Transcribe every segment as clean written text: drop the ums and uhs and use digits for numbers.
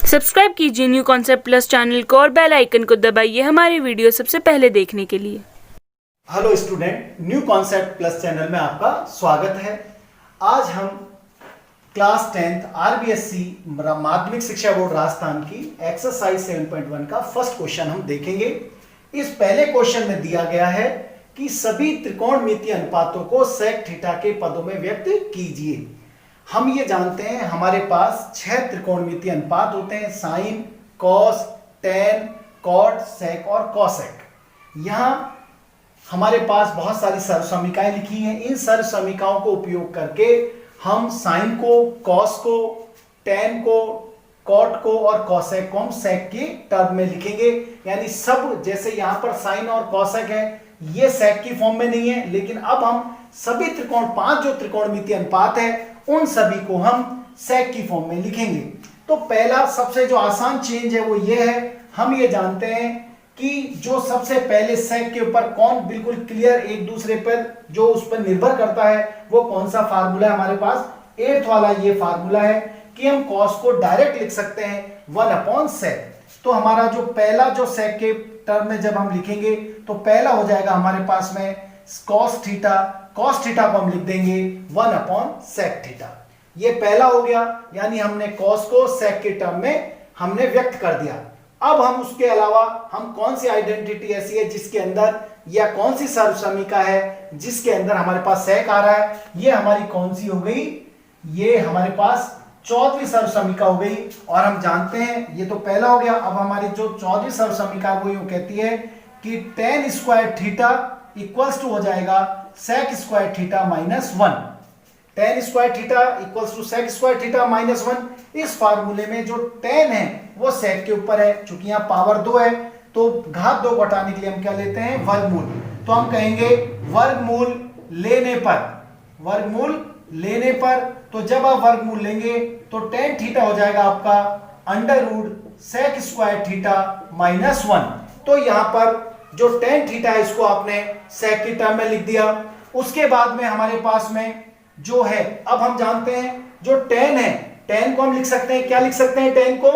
Subscribe कीजिए new concept plus channel को और बेल आइकन को दबाइए हमारे वीडियो सबसे पहले देखने के लिए। Hello student, new concept plus channel में आपका स्वागत है। आज हम क्लास 10th आरबीएससी माध्यमिक शिक्षा बोर्ड राजस्थान की एक्सरसाइज 7.1 का फर्स्ट क्वेश्चन हम देखेंगे। इस पहले क्वेश्चन में दिया गया है कि सभी त्रिकोणमितीय अनुपातों को सेक थीटा के पदों में व्यक्त कीजिए। हम ये जानते हैं हमारे पास 6 त्रिकोणमितीय अनुपात होते हैं, साइन, कॉस, टेन, कॉट, सेक और कॉसेक। यहां हमारे पास बहुत सारी सर्वसमीकाएं लिखी हैं। इन सर्वसमीकाओं को उपयोग करके हम साइन को, कॉस को, टेन को, कॉट को और कॉसेक को हम सेक के टर्म में लिखेंगे। यानी सब, जैसे यहां पर साइन और कॉसेक है, ये सेक की फॉर्म में नहीं है, लेकिन अब हम सभी त्रिकोण 5 जो त्रिकोणमितीय अनुपात है उन सभी को हम सेक की फॉर्म में लिखेंगे। तो पहला सबसे जो आसान चेंज है वो ये है, हम ये जानते हैं कि जो सबसे पहले सेक के ऊपर कौन बिल्कुल क्लियर एक दूसरे पर जो उस पर निर्भर करता है वो कौन सा फार्मूला है हमारे पास, 8th वाला ये फार्मूला है कि हम कॉस को डायरेक्ट लिख सकते हैं 1/sec। तो हमारा जो पहला जो सेक के टर्म में जब हम लिखेंगे तो पहला हो जाएगा हमारे पास में कॉस थीटा को हम लिख देंगे 1/sec थीटा। ये पहला हो गया, यानी हमने कॉस को सेक के टर्म में हमने व्यक्त कर दिया। अब हम उसके अलावा हम कौन सी आइडेंटिटी ऐसी है जिसके अंदर, या कौन सी सर्वसमीका है जिसके अंदर हमारे पास सेक आ रहा है, ये हमारी कौन सी हो गई, ये हमारे पास 14वीं सर्वसमीका हो गई। और हम जानते हैं ये तो पहला हो गया। अब हमारी जो 14वीं सर्वसमीका वो यूं कहती है कि tan square theta equals to हो जाएगा sec square theta -1। Tan square theta equals to sec square theta -1। इस फार्मूले में जो टेन है वो सेक के ऊपर है, चूंकि यहाँ पावर 2 है तो घात 2 को हटाने के लिए हम क्या लेते हैं, वर्गमूल। तो हम कहेंगे वर्गमूल लेने पर तो जब आप वर्गमूल लेंगे तो टेन थीटा हो जाएगा आपका under root sec square theta -1। तो यहां पर जो टेन थीटा है इसको आपने सेक की टर्म में लिख दिया। उसके बाद में हमारे पास में जो है, अब हम जानते हैं जो टेन है, टेन को हम लिख सकते हैं, क्या लिख सकते हैं, टेन को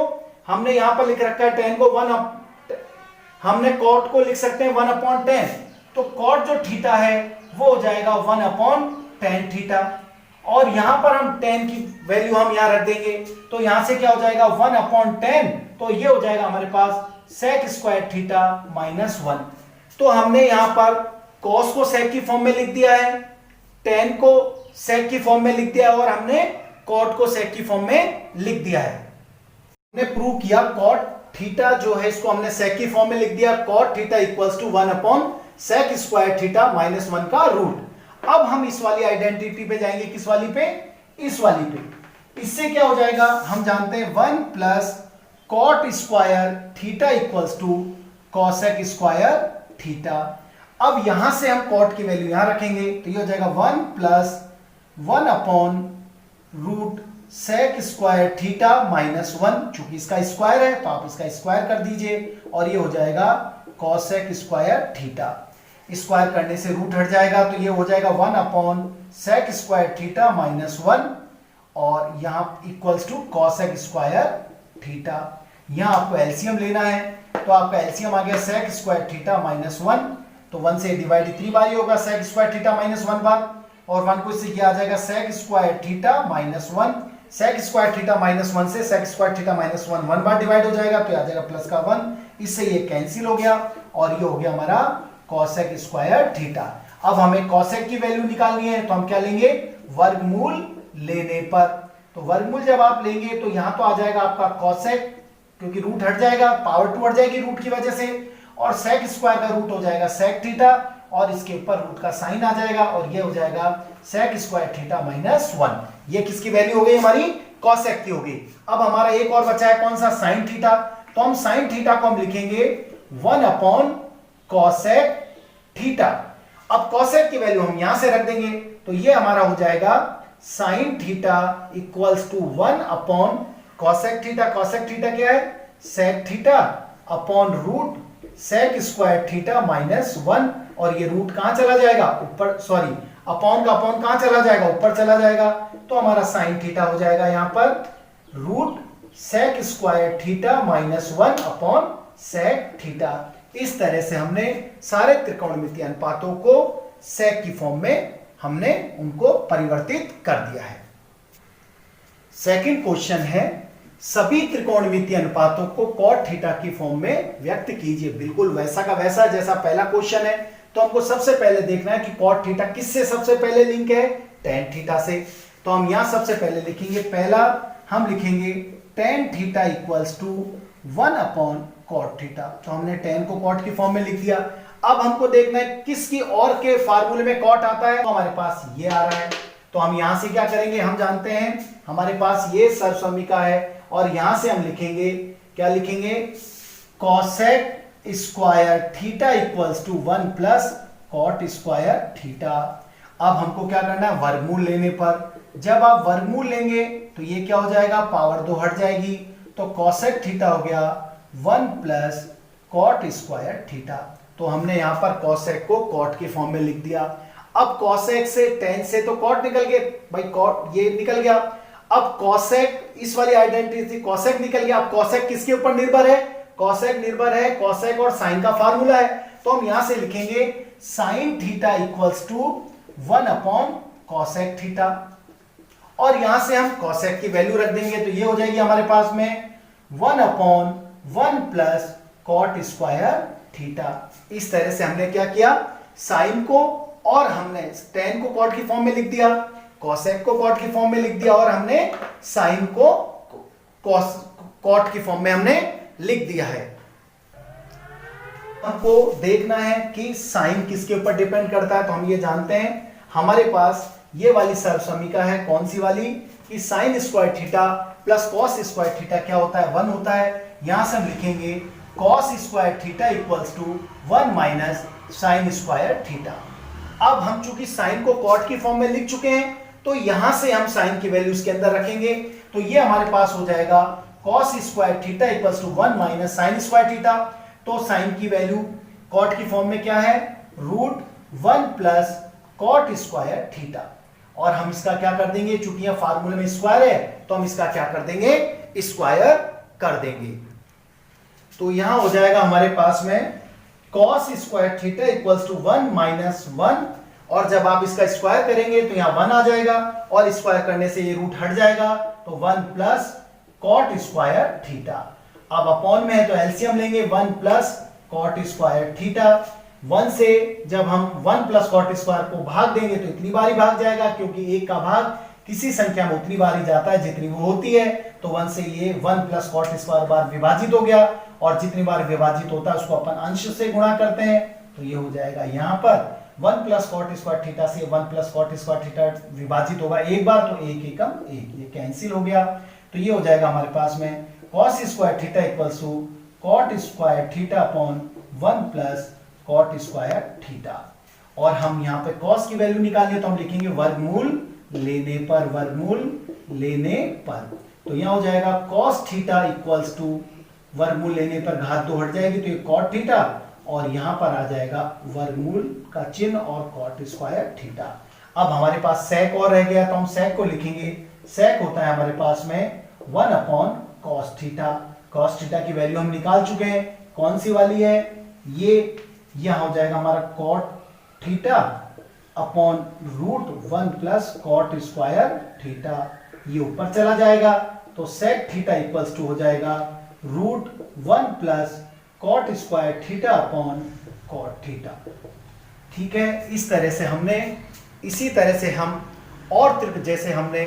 हमने यहां पर लिख रखा है, टेन को हमने कॉट को लिख सकते हैं 1/10। तो कॉट जो थीटा है वो हो जाएगा 1/tan थीटा। और यहां पर हम टेन की वैल्यू हम यहां रख देंगे, तो यहां से क्या हो जाएगा 1/10, तो ये हो जाएगा हमारे पास सेक स्क्वायर थीटा -1। तो हमने यहां पर कॉस को सेक की फॉर्म में लिख दिया है, टेन को सेक की फॉर्म में लिख दिया है और हमने कॉट को सेक की फॉर्म में लिख दिया है। हमने प्रूव किया कॉट थीटा जो है इसको हमने सेक की फॉर्म में लिख दिया, cot theta equals to 1/sec square theta -1 का रूट। अब हम इस वाली आइडेंटिटी पे जाएंगे, किस वाली पे, इस वाली पे। इससे क्या हो जाएगा, हम जानते हैं 1 cot square theta equals to cosec square theta. अब यहां से हम कॉट की वैल्यू यहां रखेंगे तो ये हो जाएगा 1 सेक स्क्वायर थीटा -1। चूंकि इसका स्क्वायर है तो आप इसका स्क्वायर कर दीजिए और ये हो जाएगा कॉसेक स्क्वायर थीटा। स्क्वायर करने से रूट हट जाएगा तो ये हो जाएगा 1/sec स्क्वायर थीटा -1 और यहां equals to cosec square theta. यहां आपको एलसीएम लेना है तो आपका एलसीएम आ गया सेक स्क्वायर थीटा -1, तो 1 से डिवाइड 3 बार ही होगा सेक स्क्वायर थीटा -1 बार, और 1 को इससे किया आ जाएगा sec square theta -1। Sec square theta -1 से सेक स्क्वायर थीटा -1 1 बार डिवाइड हो जाएगा तो आ जाएगा प्लस का 1, इससे ये कैंसिल हो गया और ये हो गया हमारा कॉसेक स्क्वायर थीटा। अब हमें कॉसेक की वैल्यू निकालनी है तो हम क्या लेंगे, वर्गमूल लेने पर। तो वर्गमूल जब आप लेंगे तो यहां तो आ जाएगा आपका कॉसेक, क्योंकि रूट हट जाएगा, पावर 2 हट जाएगी रूट की वजह से, और सेक स्क्वायर का रूट हो जाएगा सेक थीटा और इसके ऊपर रूट का साइन आ जाएगा और ये हो जाएगा सेक स्क्वायर थीटा -1। ये किसकी वैल्यू हो गई, हमारी कॉसेक की हो गई। अब हमारा एक और बचा है, कौन सा, साइन थीटा। तो हम साइन थीटा को हम लिखेंगे 1/cosec थीटा। अब कॉसेक की वैल्यू हम यहां से रख देंगे तो ये हमारा हो जाएगा sine theta equals to 1/cosec theta. Cosec theta क्या है, sec theta upon root sec square theta -1, और ये रूट कहां चला जाएगा, ऊपर, सॉरी अपॉन का अपॉन कहां चला जाएगा, ऊपर चला जाएगा। तो हमारा साइन थीटा हो जाएगा यहां पर root sec square theta minus 1 upon sec theta. इस तरह से हमने सारे त्रिकोणमितीय अनुपातों को sec की फॉर्म में हमने उनको परिवर्तित कर दिया है। सेकंड क्वेश्चन है, सभी त्रिकोणमितीय अनुपातों को cot थीटा की फॉर्म में व्यक्त कीजिए। बिल्कुल वैसा का वैसा जैसा पहला क्वेश्चन है। तो हमको सबसे पहले देखना है कि cot थीटा किससे सबसे पहले लिंक है, tan थीटा से। तो हम यहां सबसे पहले लिखेंगे, पहला हम लिखेंगे tan theta equals to 1 upon cot theta. तो हमने tan को cot की फॉर्म में लिख दिया। अब हमको देखना है किसकी और के फार्मूले में cot आता है। तो हमारे पास ये आ रहा है। तो हम यहां से क्या करेंगे, हम जानते हैं हमारे पास ये सर्वसमीका है और यहां से हम लिखेंगे, क्या लिखेंगे, cosec square theta equals to 1 plus cot square theta. अब हमको क्या करना है, वर्गमूल लेने पर, जब आप वर्गमूल लेंगे तो ये क्या हो जाएगा, पावर 2 हट जाएगी। तो cosec थीटा हो गया 1 प्लस cot स्क्वायर थीटा। तो हमने यहां पर cosec को cot की फॉर्म में लिख दिया। अब cosec से tan से तो cot निकल गए भाई, cot ये निकल गया। अब cosec इस वाली आइडेंटिटी थी, cosec निकल गया। अब cosec किसके ऊपर निर्भर है, cosec निर्भर है cosec और sin का फार्मूला है। तो हम यहां से लिखेंगे sin theta equals to 1 upon cosec theta और यहां से हम cosec की वैल्यू रख देंगे। तो ये हो जाएगी हमारे पास में 1 upon 1 plus cot square theta. इस तरह से हमने क्या किया, sin को और हमने tan को cot की फॉर्म में लिख दिया, cosec को cot की फॉर्म में लिख दिया और हमने sin को cot की फॉर्म में हमने लिख दिया है। हमको देखना है कि sin किसके ऊपर डिपेंड करता है। तो हम ये जानते हैं, हमारे पास ये वाली सर्वसमीका है, कौन सी वाली, कि sin square theta plus cos square theta क्या होता है, 1 होता है। यहां से हम लिखेंगे cos square theta equals to 1 minus sin square theta. अब हम चूंकि sin को cot की फॉर्म में लिख चुके हैं, तो यहां से हम sin की वैल्यू इसके अंदर रखेंगे। तो ये हमारे पास हो जाएगा cos square theta equals to 1 minus sin square theta. तो sin की वैल्यू cot की फॉर्म में क्या है, √1 प्लस cot स्क्वायर थीटा। और हम इसका क्या कर देंगे, चूंकि यह फार्मूले में स्क्वायर है तो हम इसका क्या कर देंगे, स्क्वायर कर देंगे। तो यहां हो जाएगा हमारे पास में cos square theta equals to 1 minus 1 और जब आप इसका स्क्वायर करेंगे तो यहां 1 आ जाएगा और स्क्वायर करने से ये रूट हट जाएगा। तो 1 प्लस cot स्क्वायर थीटा। अब अपॉन में है तो एलसीएम लेंगे, 1 प्लस cot स्क्वायर थीटा। 1 से जब हम 1 प्लस cot स्क्वायर को भाग देंगे तो इतनी बार ही भाग जाएगा, क्योंकि एक का भाग किसी संख्या में उतनी बार ही जाता है जितनी वो होती है। तो 1 से ये 1 प्लस cot स्क्वायर बार विभाजित हो गया और जितनी बार विभाजित होता है उसको अपन अंश से गुणा करते हैं। तो ये हो जाएगा यहाँ पर 1 प्लस cot स्क्वायर थीटा से 1 प्लस cot स्क्वायर थीटा विभाजित होगा एक बार, तो एक एकम एक, ये कैंसिल हो गया। तो ये हो जाएगा हमारे पास में cos square theta equals to cot square theta upon 1 plus cot square theta. और हम यहाँ पे cos की वैल्यू निकालिए तो हम लिखेंगे वर्गमूल लेने पर, वर्गमूल लेने पर। तो यहाँ हो जाएगा cos थीटा इक्वल्स टू वर्गमूल लेने पर घात 2 हट जाएगी तो ये cot थीटा और यहां पर आ जाएगा वर्गमूल का चिन्ह और cot स्क्वायर थीटा। अब हमारे पास sec और रह गया तो हम sec को लिखेंगे। sec होता है हमारे पास में 1 upon cos theta. cos theta की वैल्यू हम निकाल चुके हैं, कौन सी वाली है, ये यहां हो जाएगा हमारा cot theta upon √1 plus cot square theta. ये ऊपर चला जाएगा तो sec थीटा इक्वल्स टू हो जाएगा √1 plus cot square theta upon cot theta. ठीक है, इस तरह से हमने, इसी तरह से हम और जैसे हमने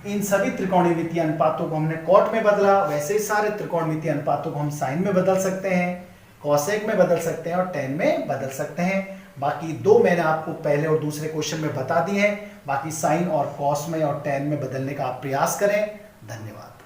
इन सभी त्रिकोणमितीय अनुपातों को हमने cot में बदला, वैसे ही सारे त्रिकोणमितीय अनुपातों को हम sin में बदल सकते हैं, cosec में बदल सकते हैं और tan में बदल सकते हैं। बाकी दो मैंने आपको पहले और दूसरे क्वेश्चन में बता दिए हैं। बाकी sin और cos में और tan में बदलने का आप प्रयास करें। धन्यवाद।